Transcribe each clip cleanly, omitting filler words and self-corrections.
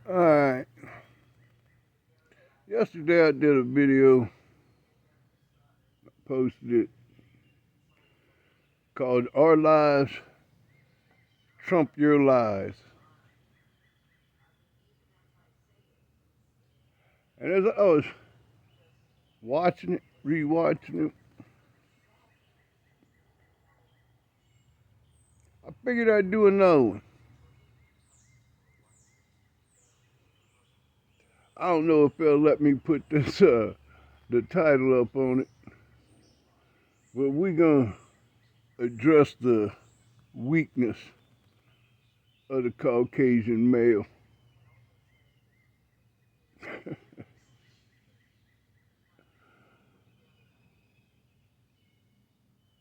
Alright, yesterday I did a video, posted it, called Our Lives Trump Your Lies. And as I was watching it, rewatching it, I figured I'd do another one. I don't know if they'll let me put this, the title up on it, but we're gonna address the weakness of the Caucasian male.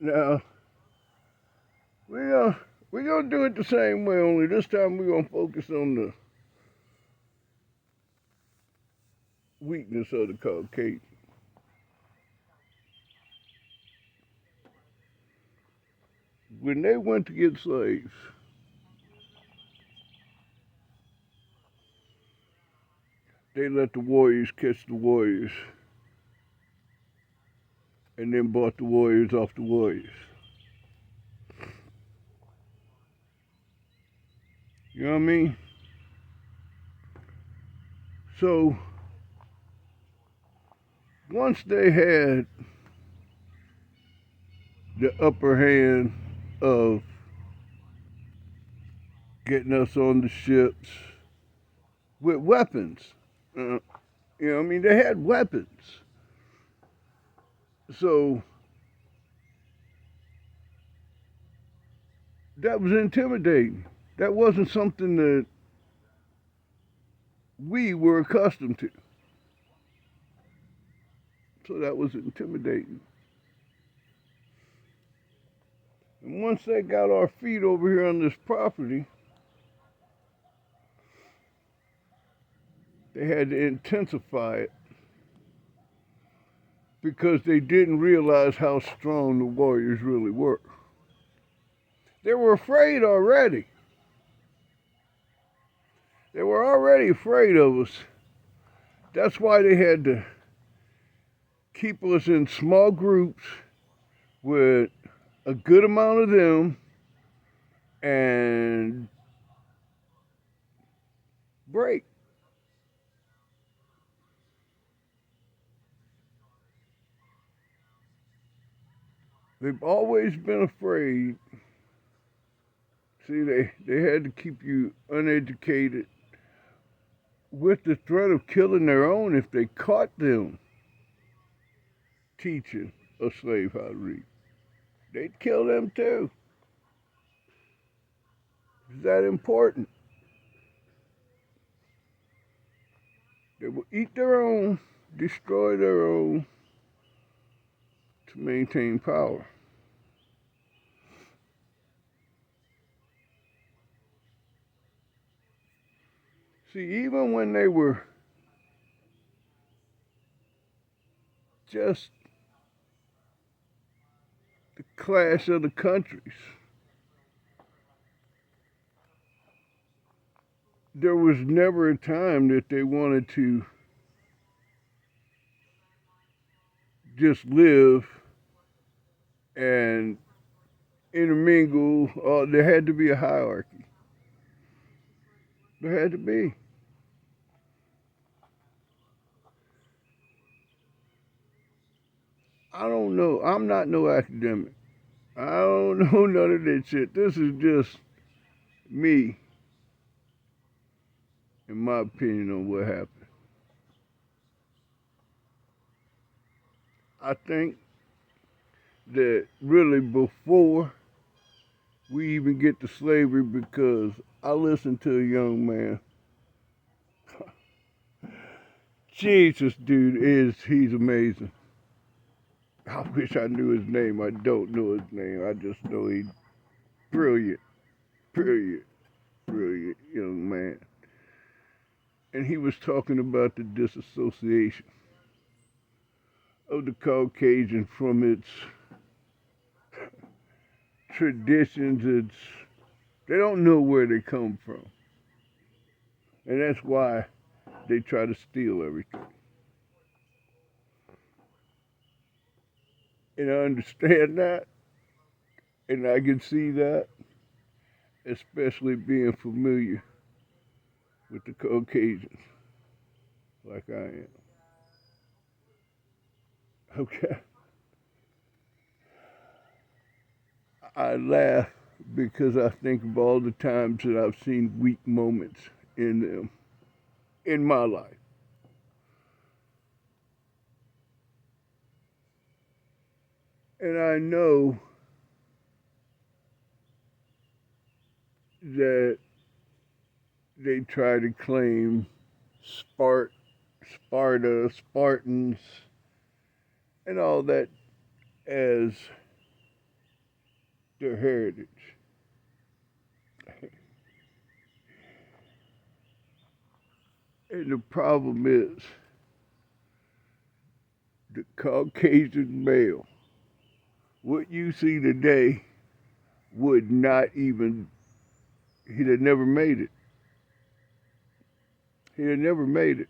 Now, we're gonna do it the same way, only this time we're gonna focus on the weakness of the Caucasian. When they went to get slaves, they let the warriors catch the warriors and then bought the warriors off the warriors. You know what I mean? So once they had the upper hand of getting us on the ships with weapons, you know what I mean? They had weapons. So that was intimidating. That wasn't something that we were accustomed to. So that was intimidating. And once they got our feet over here on this property, they had to intensify it because they didn't realize how strong the warriors really were. They were afraid already. They were already afraid of us. That's why they had to keep us in small groups with a good amount of them and break. They've always been afraid. See, they had to keep you uneducated with the threat of killing their own if they caught them teaching a slave how to read. They'd kill them too. Is that important? They will eat their own, destroy their own to maintain power. See, even when they were just the clash of the countries, there was never a time that they wanted to just live and intermingle. There had to be a hierarchy. There had to be. I don't know. I'm not no academic. I don't know none of that shit. This is just me and my opinion on what happened. I think that really before we even get to slavery, because I listened to a young man. Jesus, dude, he's amazing. I wish I knew his name. I don't know his name. I just know he's brilliant, brilliant, brilliant young man. And he was talking about the disassociation of the Caucasian from its traditions. They don't know where they come from. And that's why they try to steal everything. And I understand that, and I can see that, especially being familiar with the Caucasians, like I am. Okay? I laugh because I think of all the times that I've seen weak moments in them in my life. And I know that they try to claim Sparta, Spartans, and all that as their heritage. And the problem is the Caucasian male, what you see today would not even, he'd have never made it. He'd have never made it.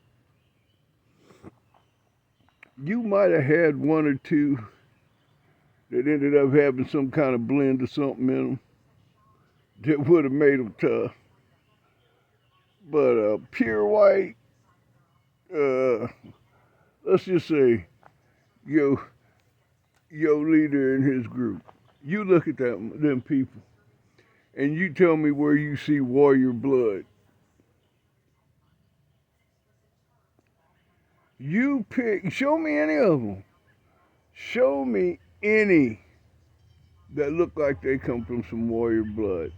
You might have had one or two that ended up having some kind of blend or something in them that would have made them tough. But pure white, uh, let's just say, yo, leader in his group. You look at them people, and you tell me where you see warrior blood. You pick, show me any of them. Show me any that look like they come from some warrior blood.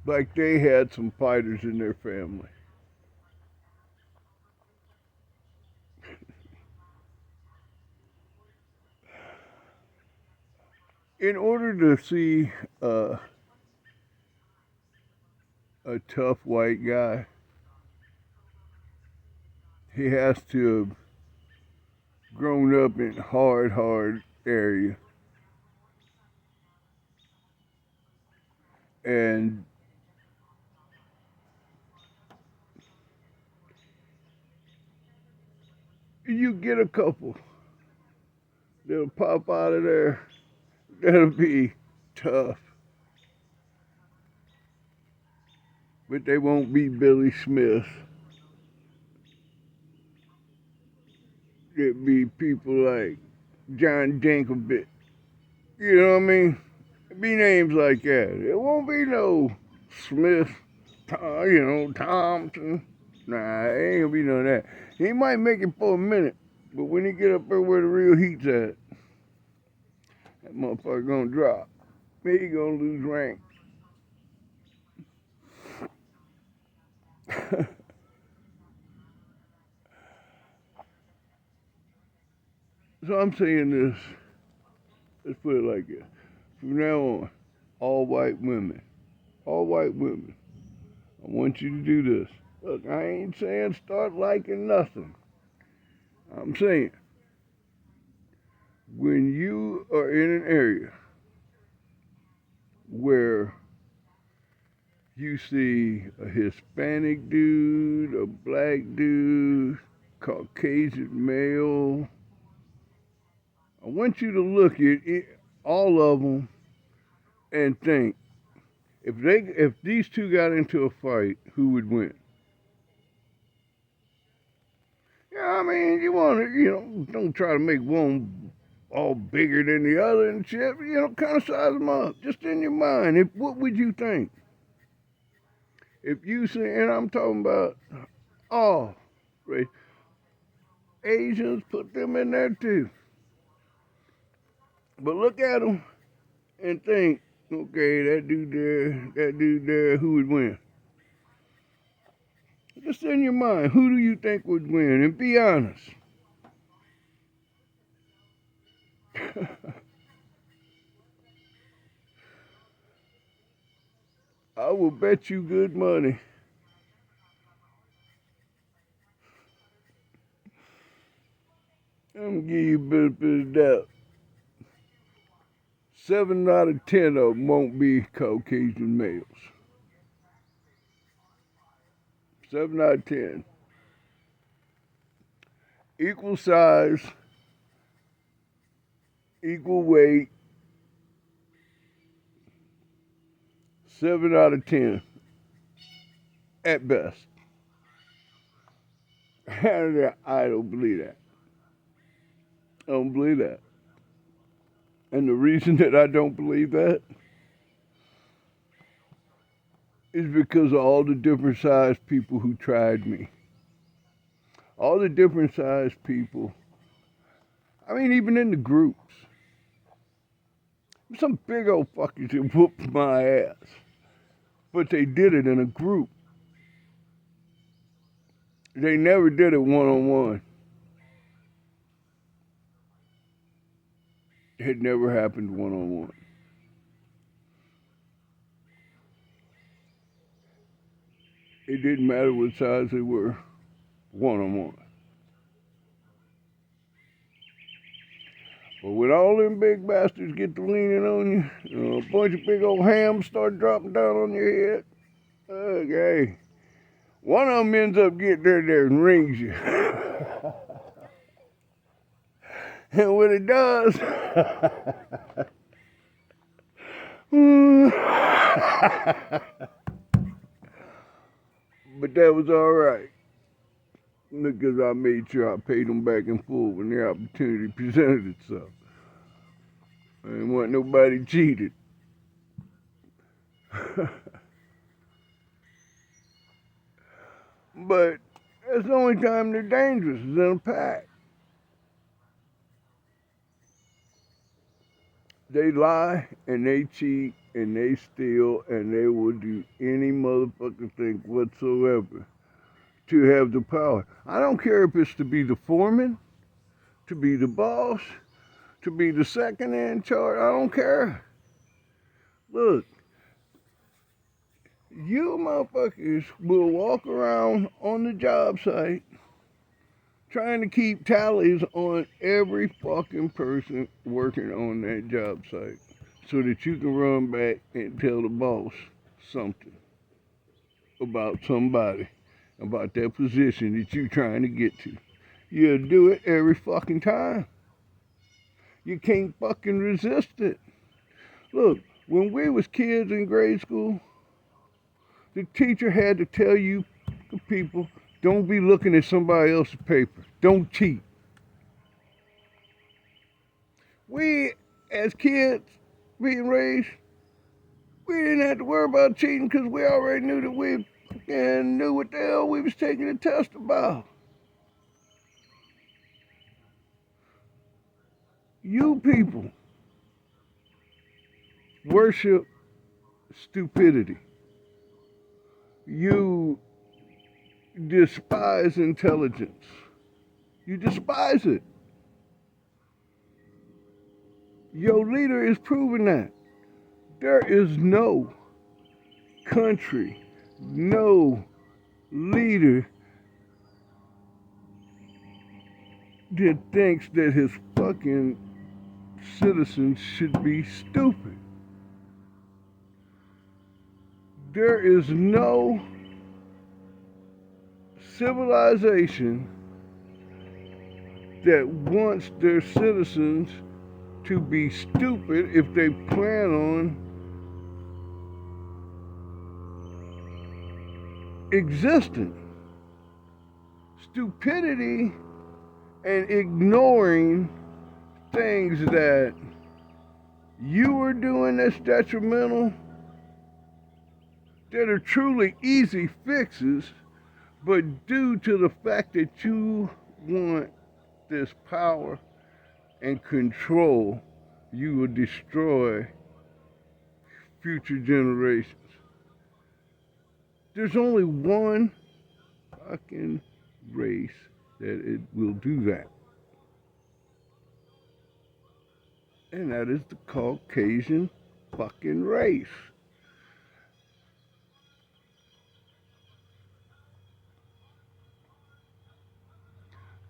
Like they had some fighters in their family. In order to see a tough white guy, he has to have grown up in hard area. And you get a couple that'll pop out of there that'll be tough. But they won't be Billy Smith. It'd be people like John Jankovic. You know what I mean? It'd be names like that. It won't be no Smith, Thompson. Nah, it ain't gonna be none of that. He might make it for a minute, but when he get up there where the real heat's at, that motherfucker gonna drop. He gonna lose rank. So I'm saying this, let's put it like this. From now on, all white women, I want you to do this. Look, I ain't saying start liking nothing. I'm saying when you are in an area where you see a Hispanic dude, a black dude, Caucasian male, I want you to look at all of them and think, if these two got into a fight, who would win? Yeah, I mean, you want to, don't try to make one all bigger than the other and shit. Kind of size them up, just in your mind. What would you think if you see? And I'm talking about all race. Asians, put them in there too. But look at them and think, okay, that dude there, who would win? Just in your mind, who do you think would win? And be honest. I will bet you good money. I'm gonna give you a benefit of doubt. 7 out of 10 of them won't be Caucasian males. 7 out of 10. Equal size, equal weight, 7 out of 10 at best. I don't believe that. I don't believe that. And the reason that I don't believe that is because of all the different sized people who tried me. All the different sized people. I mean, even in the groups. Some big old fuckers that whooped my ass. But they did it in a group. They never did it one-on-one. It never happened one-on-one. It didn't matter what size they were, one-on-one. But when all them big bastards get to leaning on you, a bunch of big old hams start dropping down on your head, okay, one of them ends up getting there and rings you. And when it does, but that was all right. Because I made sure I paid them back in full when the opportunity presented itself. And wasn't nobody cheated. But that's the only time they're dangerous, is in a pack. They lie and they cheat and they steal and they will do any motherfucking thing whatsoever to have the power. I don't care if it's to be the foreman, to be the boss, to be the second in charge. I don't care. Look, you motherfuckers will walk around on the job site trying to keep tallies on every fucking person working on that job site so that you can run back and tell the boss something about somebody, about that position that you're trying to get to. You'll do it every fucking time. You can't fucking resist it. Look, when we was kids in grade school, the teacher had to tell you people, don't be looking at somebody else's paper. Don't cheat. We, as kids, being raised, we didn't have to worry about cheating because we already knew that we knew what the hell we was taking a test about. You people worship stupidity. You despise intelligence. You despise it. Your leader is proving that. There is no country, no leader that thinks that his fucking citizens should be stupid. There is no civilization that wants their citizens to be stupid if they plan on existing. Stupidity and ignoring things that you are doing that's detrimental, that are truly easy fixes, but due to the fact that you want this power and control, you will destroy future generations. There's only one fucking race that it will do that. And that is the Caucasian fucking race.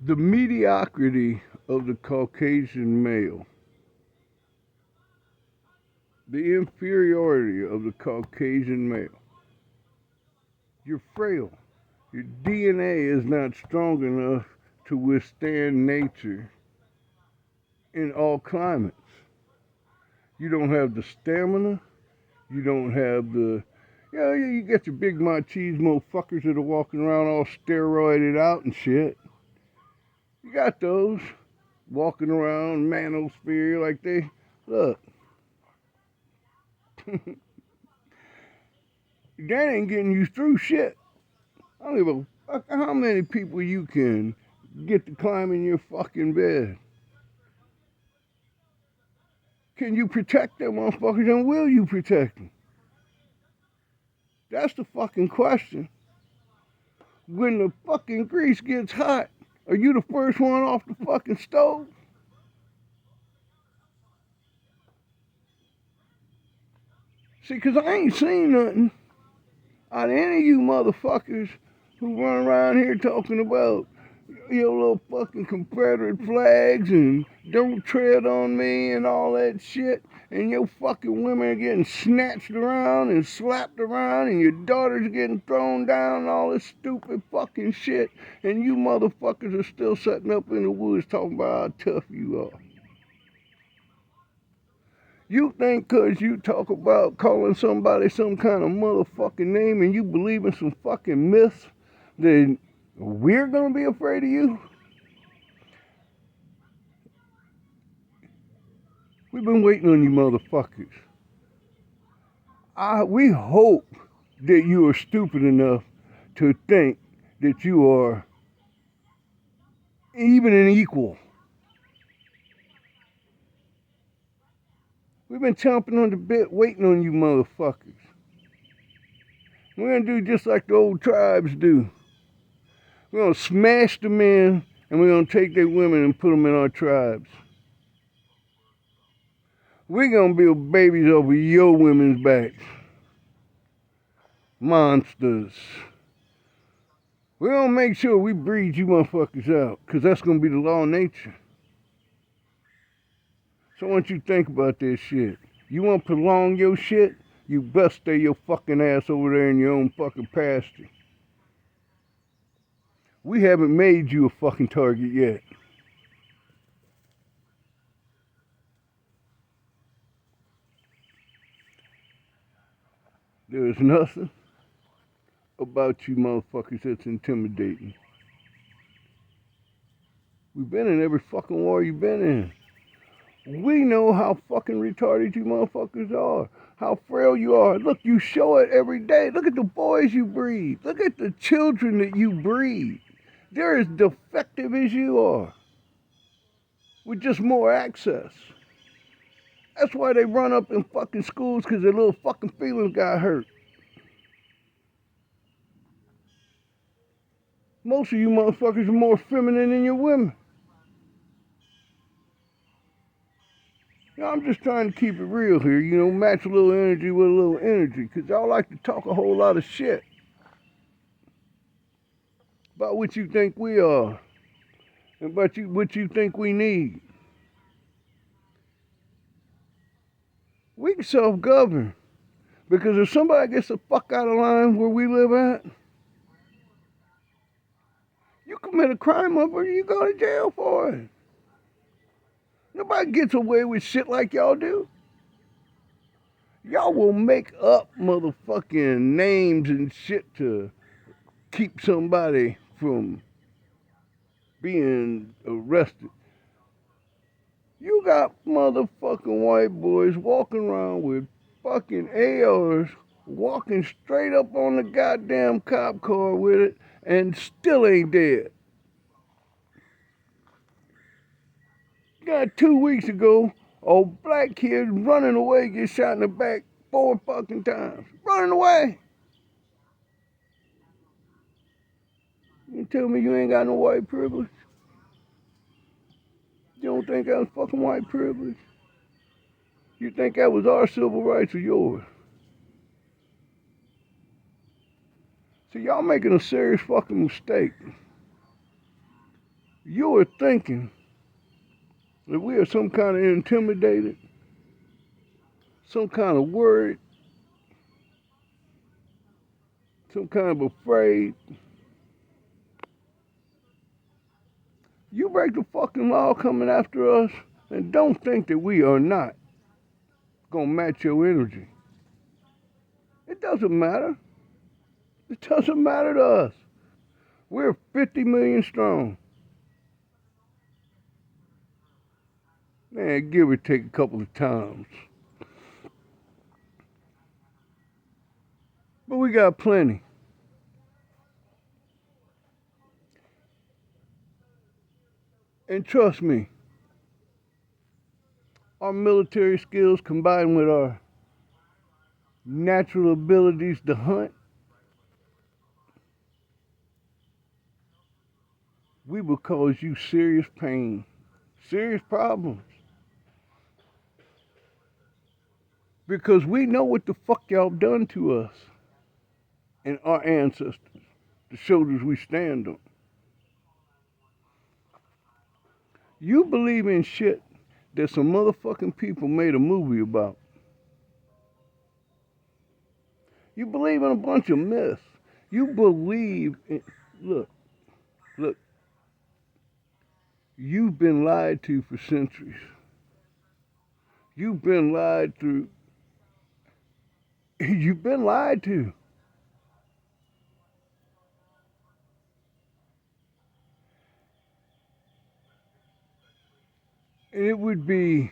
The mediocrity of the Caucasian male, the inferiority of the Caucasian male. You're frail. Your DNA is not strong enough to withstand nature in all climates. You don't have the stamina. You don't have the, you get your big machismo fuckers that are walking around all steroided out and shit. You got those walking around manosphere like they, look, that ain't getting you through shit. I don't give a fuck how many people you can get to climb in your fucking bed. Can you protect them motherfuckers, and will you protect them? That's the fucking question. When the fucking grease gets hot, are you the first one off the fucking stove? See, because I ain't seen nothing out of any of you motherfuckers who run around here talking about your little fucking Confederate flags and don't tread on me and all that shit, and your fucking women are getting snatched around and slapped around, and your daughters are getting thrown down and all this stupid fucking shit, and you motherfuckers are still sitting up in the woods talking about how tough you are. You think because you talk about calling somebody some kind of motherfucking name and you believe in some fucking myths that we're going to be afraid of you? We've been waiting on you motherfuckers. We hope that you are stupid enough to think that you are even an equal. We've been chomping on the bit waiting on you motherfuckers. We're going to do just like the old tribes do. We're going to smash the men and we're going to take their women and put them in our tribes. We're going to build babies over your women's backs. Monsters. We're going to make sure we breed you motherfuckers out, because that's going to be the law of nature. So I want you to think about this shit. You want to prolong your shit? You best stay your fucking ass over there in your own fucking pasture. We haven't made you a fucking target yet. There's nothing about you motherfuckers that's intimidating. We've been in every fucking war you've been in. We know how fucking retarded you motherfuckers are. How frail you are. Look, you show it every day. Look at the boys you breed. Look at the children that you breed. They're as defective as you are. With just more access. That's why they run up in fucking schools, because their little fucking feelings got hurt. Most of you motherfuckers are more feminine than your women. I'm just trying to keep it real here, match a little energy with a little energy, because y'all like to talk a whole lot of shit about what you think we are and about what you think we need. We can self-govern, because if somebody gets the fuck out of line where we live at, you commit a crime up or you go to jail for it. Nobody gets away with shit like y'all do. Y'all will make up motherfucking names and shit to keep somebody from being arrested. You got motherfucking white boys walking around with fucking ARs, walking straight up on the goddamn cop car with it, and still ain't dead. Got 2 weeks ago, a black kid running away gets shot in the back 4 fucking times. Running away. You tell me you ain't got no white privilege? You don't think that was fucking white privilege? You think that was our civil rights or yours? See, y'all making a serious fucking mistake. You are thinking that we are some kind of intimidated, some kind of worried, some kind of afraid You break the fucking law coming after us, and don't think that we are not gonna match your energy. It doesn't matter. It doesn't matter to us. We're 50 million strong. Man, give or take a couple of times. But we got plenty. And trust me, our military skills combined with our natural abilities to hunt, we will cause you serious pain, serious problems. Because we know what the fuck y'all done to us and our ancestors, the shoulders we stand on. You believe in shit that some motherfucking people made a movie about. You believe in a bunch of myths. You believe in, look, you've been lied to for centuries. You've been lied through. You've been lied to. And it would behoove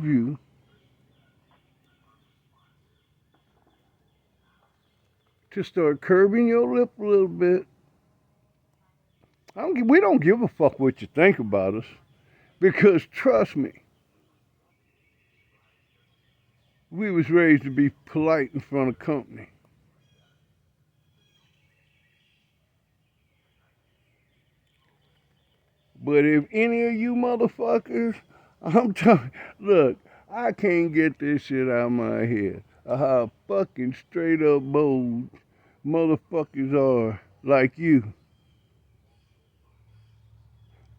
you to start curbing your lip a little bit. We don't give a fuck what you think about us. Because trust me, we was raised to be polite in front of company. But if any of you motherfuckers, I'm telling, look, I can't get this shit out of my head. How fucking straight up bold motherfuckers are like you.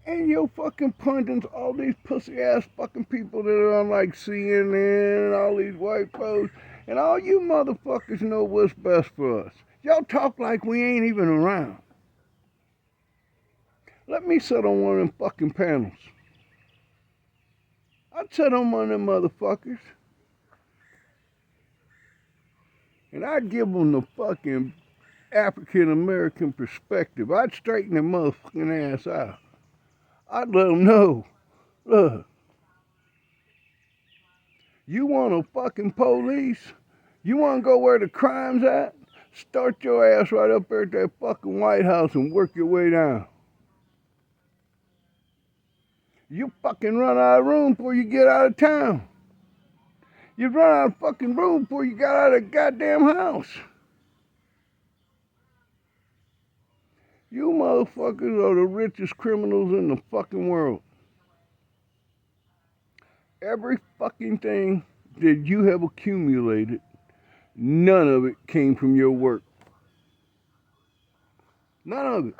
And your fucking pundits, all these pussy ass fucking people that are on like CNN and all these white folks, and all you motherfuckers know what's best for us. Y'all talk like we ain't even around. Let me sit on one of them fucking panels. I'd sit on one of them motherfuckers. And I'd give them the fucking African American perspective. I'd straighten their motherfucking ass out. I'd let them know, look, you want a fucking police? You want to go where the crime's at? Start your ass right up there at that fucking White House and work your way down. You fucking run out of room before you get out of town. You run out of fucking room before you got out of the goddamn house. You motherfuckers are the richest criminals in the fucking world. Every fucking thing that you have accumulated, none of it came from your work. None of it.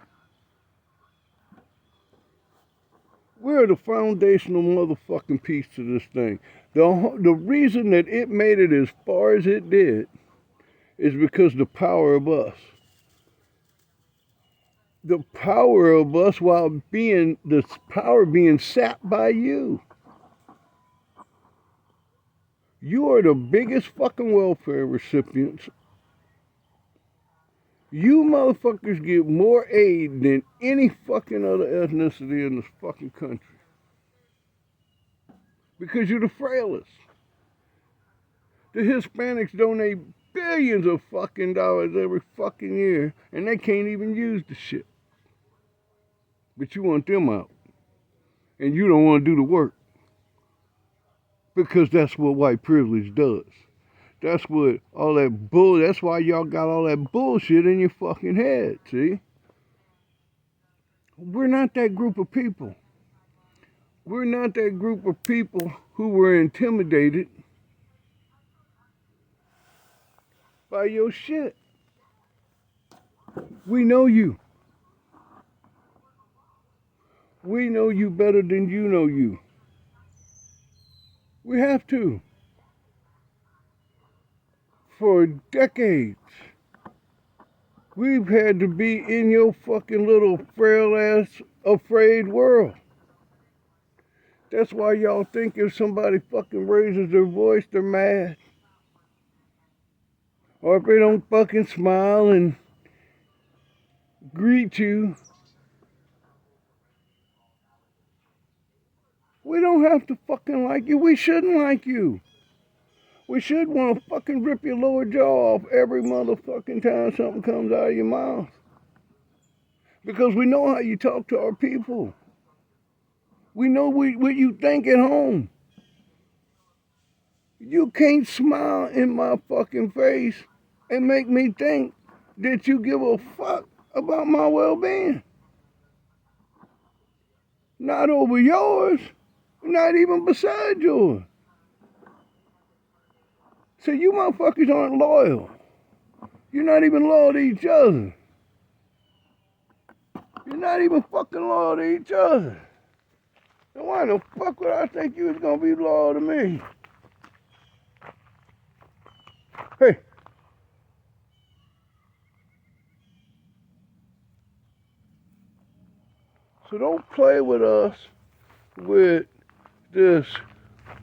We're the foundational motherfucking piece to this thing. The reason that it made it as far as it did is because the power of us. The power of us while being, the power being sapped by you. You are the biggest fucking welfare recipients. You motherfuckers get more aid than any fucking other ethnicity in this fucking country. Because you're the frailest. The Hispanics donate billions of fucking dollars every fucking year, and they can't even use the shit. But you want them out. And you don't want to do the work. Because that's what white privilege does. That's what all that bull. That's why y'all got all that bullshit in your fucking head, see? We're not that group of people. We're not that group of people who were intimidated by your shit. We know you. We know you better than you know you. We have to. For decades, we've had to be in your fucking little frail ass afraid world. That's why y'all think if somebody fucking raises their voice, they're mad. Or if they don't fucking smile and greet you. We don't have to fucking like you. We shouldn't like you. We should want to fucking rip your lower jaw off every motherfucking time something comes out of your mouth. Because we know how you talk to our people. We know what you think at home. You can't smile in my fucking face and make me think that you give a fuck about my well-being. Not over yours, not even beside yours. So you motherfuckers aren't loyal. You're not even loyal to each other. You're not even fucking loyal to each other. Then why the fuck would I think you was gonna be loyal to me? Hey. So don't play with us with this,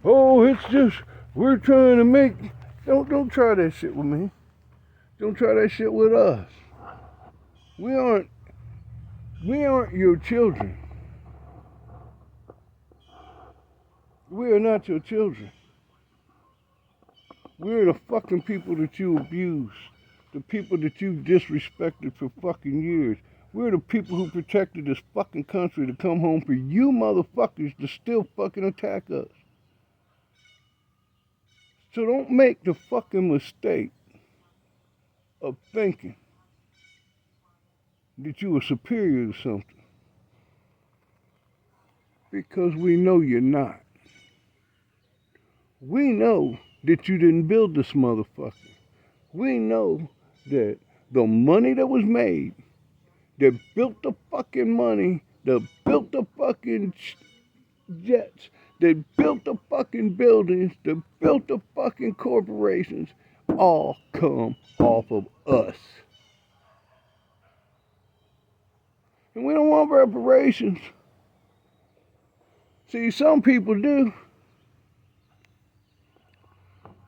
oh, it's just, we're trying to make, don't try that shit with me. Don't try that shit with us. We aren't your children. We are not your children. We're the fucking people that you abuse. The people that you disrespected for fucking years. We're the people who protected this fucking country to come home for you motherfuckers to still fucking attack us. So don't make the fucking mistake of thinking that you are superior to something. Because we know you're not. We know that you didn't build this motherfucker. We know that the money that was made, that built the fucking money, that built the fucking jets, that built the fucking buildings, that built the fucking corporations, all come off of us. And we don't want reparations. See, some people do.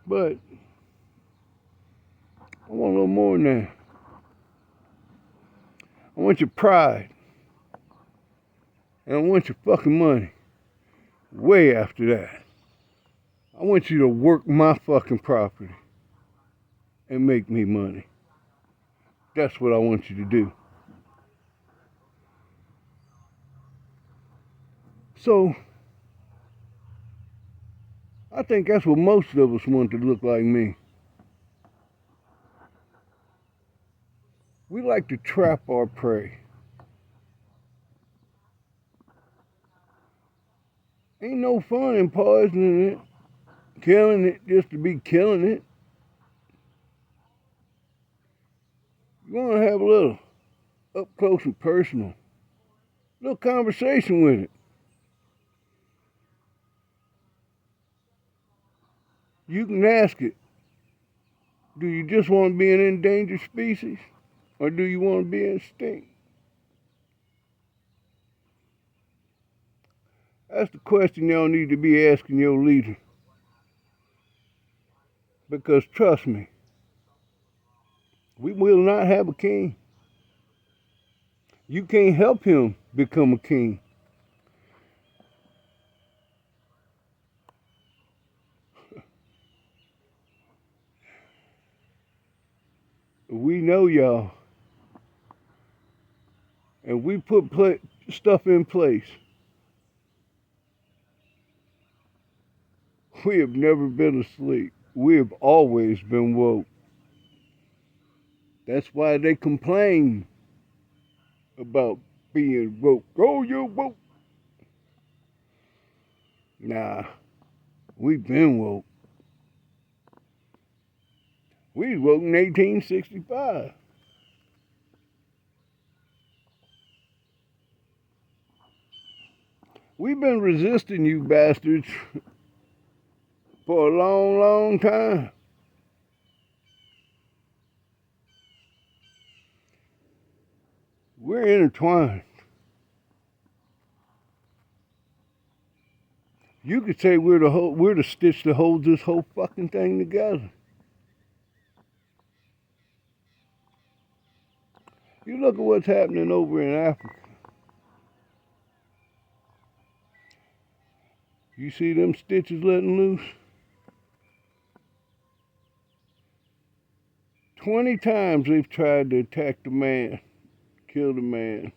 But I want a little more than that. I want your pride. And I want your fucking money. Way after that. I want you to work my fucking property and make me money. That's what I want you to do. So, I think that's what most of us want to look like me. We like to trap our prey. Ain't no fun in poisoning it, killing it just to be killing it. You want to have a little up close and personal, little conversation with it. You can ask it, do you just want to be an endangered species? Or do you want to be extinct? That's the question y'all need to be asking your leader. Because trust me, we will not have a king. You can't help him become a king. We know y'all. And we put stuff in place. We have never been asleep. We have always been woke. That's why they complain about being woke. Oh, you're woke. Nah, we've been woke. We was woke in 1865. We've been resisting you bastards for a long, long time. We're intertwined. You could say we're the stitch that holds this whole fucking thing together. You look at what's happening over in Africa. You see them stitches letting loose? 20 times they've tried to attack the man, kill the man,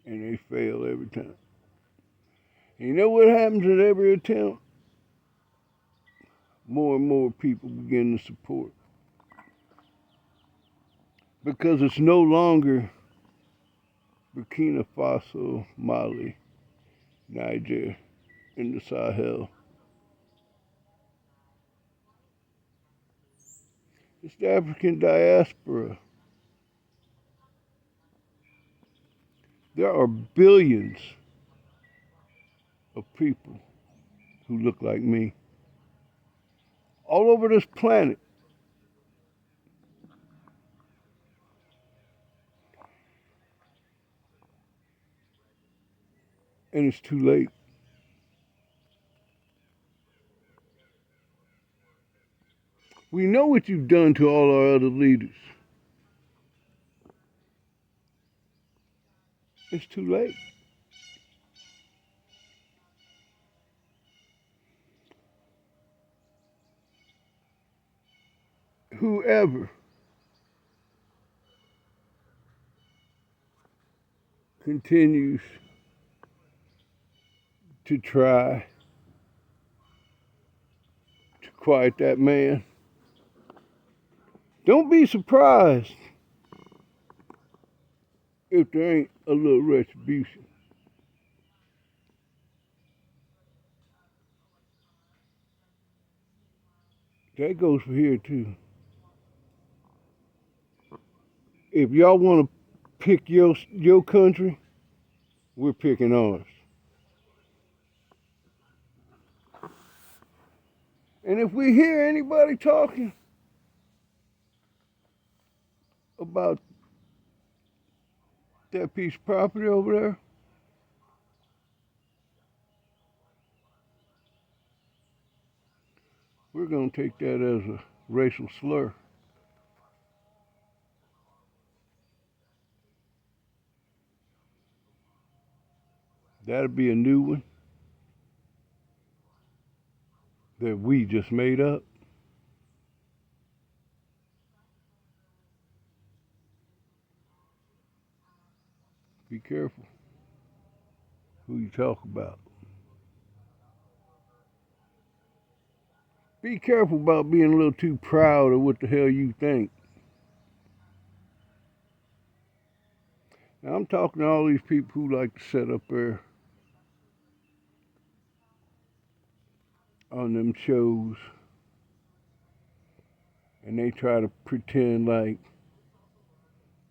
and they fail every time. And you know what happens at every attempt? More and more people begin to support. Because it's no longer Burkina Faso, Mali, Niger, and the Sahel. It's the African diaspora. There are billions of people who look like me all over this planet. And it's too late. We know what you've done to all our other leaders. It's too late. Whoever continues to try to quiet that man, don't be surprised if there ain't a little retribution. That goes for here too. If y'all want to pick your country, we're picking ours. And if we hear anybody talking about that piece of property over there, we're going to take that as a racial slur. That'll be a new one that we just made up. Be careful who you talk about. Be careful about being a little too proud of what the hell you think. Now, I'm talking to all these people who like to sit up there on them shows and they try to pretend like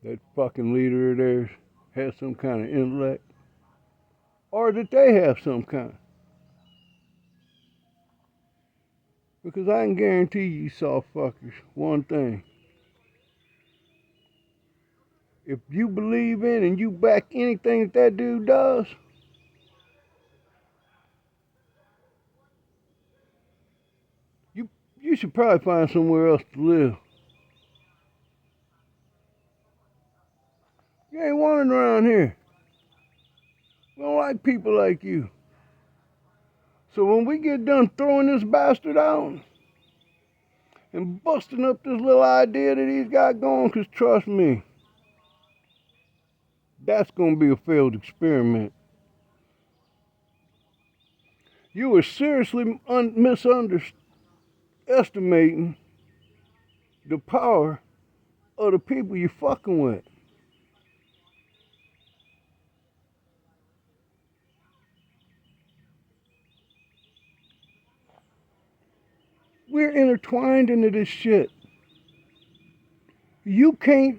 that fucking leader of theirs has some kind of intellect or that they have some kind. Because I can guarantee you soft fuckers one thing. If you believe in and you back anything that dude does, you should probably find somewhere else to live. You ain't wanted around here. We don't like people like you. So when we get done throwing this bastard out and busting up this little idea that he's got going, because trust me, that's going to be a failed experiment. You are seriously misestimating the power of the people you're fucking with. We're intertwined into this shit. You can't.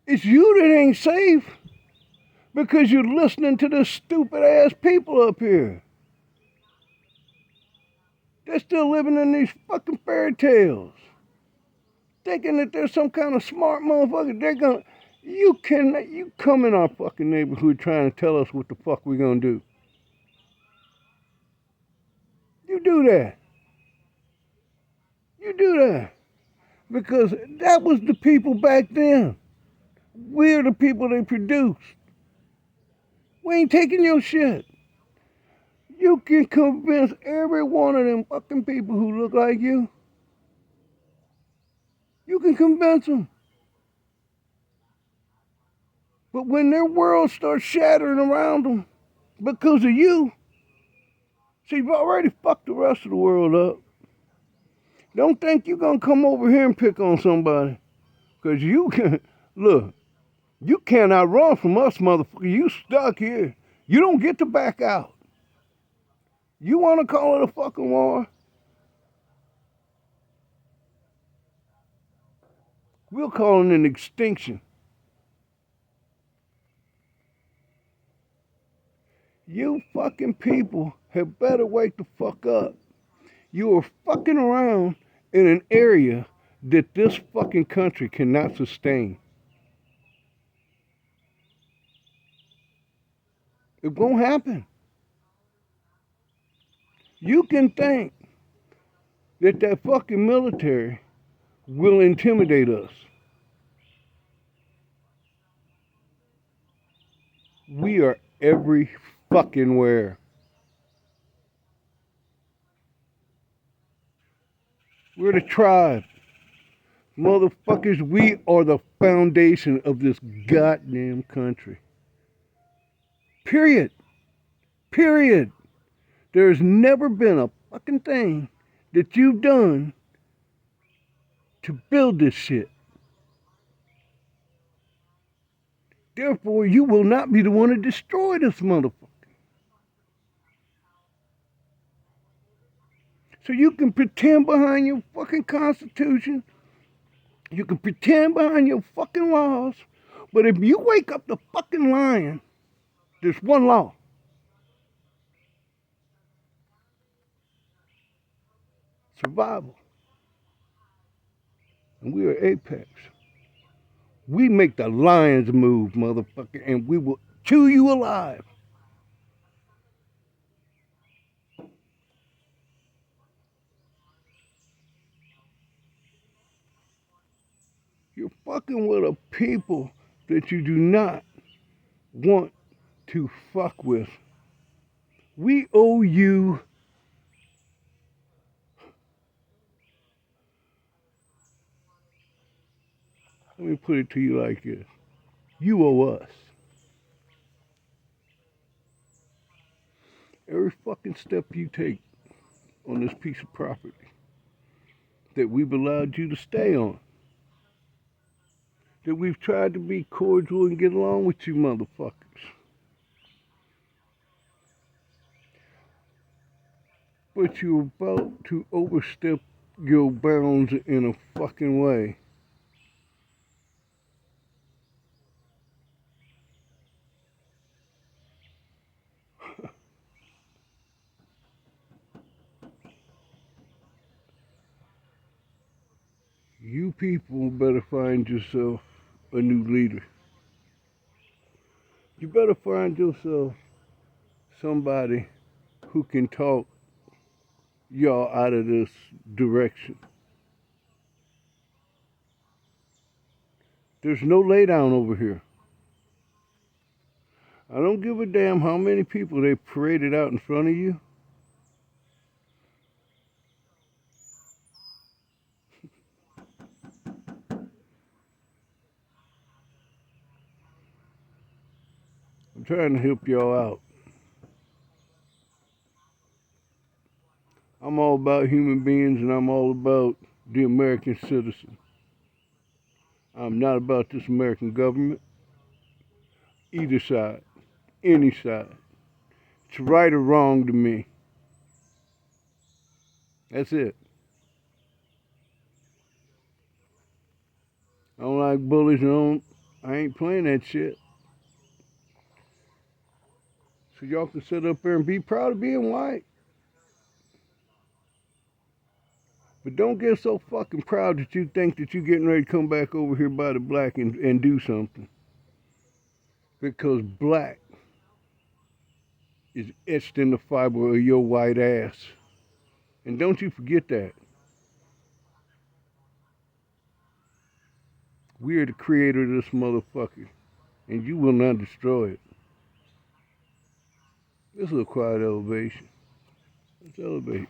It's you that ain't safe because you're listening to this stupid ass people up here. They're still living in these fucking fairy tales, thinking that there's some kind of smart motherfucker. You come in our fucking neighborhood trying to tell us what the fuck we gonna do. You do that. You do that. Because that was the people back then. We're the people they produced. We ain't taking your shit. You can convince every one of them fucking people who look like you. You can convince them. But when their world starts shattering around them because of you, see, you've already fucked the rest of the world up. Don't think you're going to come over here and pick on somebody. Because you can, look, you cannot run from us, motherfucker. You stuck here. You don't get to back out. You want to call it a fucking war? We'll call it an extinction. You fucking people have better wake the fuck up. You are fucking around in an area that this fucking country cannot sustain. It won't happen. You can think that that fucking military will intimidate us. We are every fucking where. We're the tribe. Motherfuckers, we are the foundation of this goddamn country. Period. Period. There's never been a fucking thing that you've done to build this shit. Therefore, you will not be the one to destroy this motherfucker. So you can pretend behind your fucking constitution. You can pretend behind your fucking laws. But if you wake up the fucking lion, there's one law. Survival. And we are apex. We make the lions move, motherfucker, and we will chew you alive. You're fucking with a people that you do not want to fuck with. We owe you. Let me put it to you like this. You owe us. Every fucking step you take on this piece of property that we've allowed you to stay on, that we've tried to be cordial and get along with you motherfuckers. But you're about to overstep your bounds in a fucking way. You people better find yourself a new leader. You better find yourself somebody who can talk y'all out of this direction. There's no lay down over here. I don't give a damn how many people they paraded out in front of you. I'm trying to help y'all out. I'm all about human beings and I'm all about the American citizen. I'm not about this American government, either side, any side. It's right or wrong to me. That's it. I don't like bullies and I ain't playing that shit. So y'all can sit up there and be proud of being white. But don't get so fucking proud that you think that you're getting ready to come back over here by the black and do something. Because black is etched in the fiber of your white ass. And don't you forget that. We are the creator of this motherfucker. And you will not destroy it. This is a quiet elevation. Let's elevate.